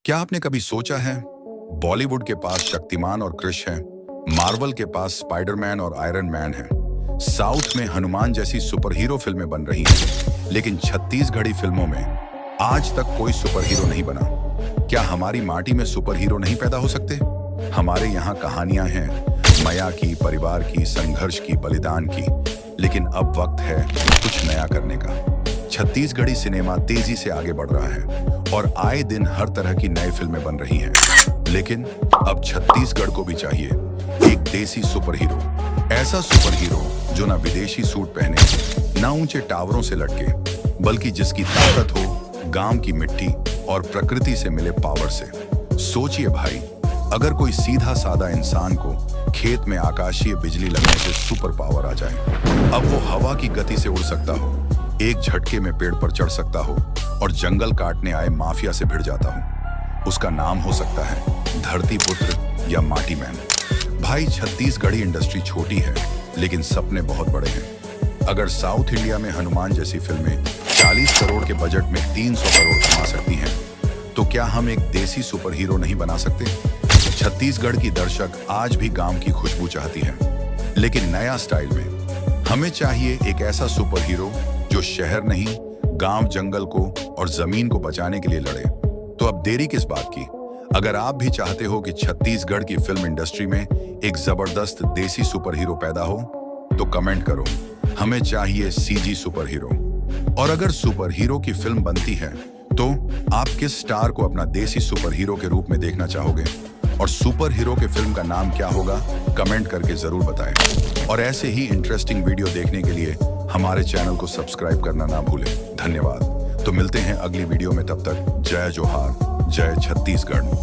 क्या आपने कभी सोचा है, बॉलीवुड के पास शक्तिमान और क्रिश है, मार्वल के पास स्पाइडरमैन और आयरन मैन है, साउथ में हनुमान जैसी सुपर हीरो फिल्में बन रही हैं, लेकिन छत्तीसगढ़ी फिल्मों में आज तक कोई सुपर हीरो नहीं बना। क्या हमारी माटी में सुपर हीरो नहीं पैदा हो सकते? हमारे यहाँ कहानियां हैं माया की, परिवार की, संघर्ष की, बलिदान की, लेकिन अब वक्त है कुछ नया करने का। छत्तीसगढ़ी सिनेमा तेजी से आगे बढ़ रहा है और आए दिन हर तरह की नई फिल्में बन रही हैं। लेकिन अब छत्तीसगढ़ को भी चाहिए एक देसी सुपर हीरो, ऐसा सुपर हीरो जो ना विदेशी सूट पहने, ना ऊंचे टावरों से लटके, बल्कि जिसकी ताकत हो गांव की मिट्टी और प्रकृति से मिले पावर से। सोचिए भाई, अगर कोई सीधा साधा इंसान को खेत में आकाशीय बिजली लगने से सुपर पावर आ जाए, अब वो हवा की गति से उड़ सकता हो, एक झटके में पेड़ पर चढ़ सकता हो और जंगल काटने आए माफिया से भिड़ जाता हो, उसका नाम हो सकता है धरती पुत्र या माटी मैन। भाई, छत्तीसगढ़ी इंडस्ट्री छोटी है लेकिन सपने बहुत बड़े हैं। अगर साउथ इंडिया में हनुमान जैसी फिल्में 40 करोड़ के बजट में 300 करोड़ कमा सकती हैं, तो क्या हम एक देसी सुपर हीरो नहीं बना सकते? छत्तीसगढ़ की दर्शक आज भी गांव की खुशबू चाहती है, लेकिन नया स्टाइल में। हमें चाहिए एक ऐसा सुपर हीरो जो शहर नहीं, गांव, जंगल को और जमीन को बचाने के लिए लड़े। तो अब देरी किस बात की? अगर आप भी चाहते हो कि छत्तीसगढ़ की फिल्म इंडस्ट्री में एक जबरदस्त देसी सुपर हीरो पैदा हो, तो कमेंट करो, हमें चाहिए सीजी सुपर हीरो। और अगर सुपर हीरो की फिल्म बनती है तो आप किस स्टार को अपना देसी सुपर हीरो के रूप में देखना चाहोगे? और सुपर हीरो के फिल्म का नाम क्या होगा? कमेंट करके जरूर बताएं। और ऐसे ही इंटरेस्टिंग वीडियो देखने के लिए हमारे चैनल को सब्सक्राइब करना ना भूलें। धन्यवाद। तो मिलते हैं अगली वीडियो में, तब तक जय जोहार, जय छत्तीसगढ़।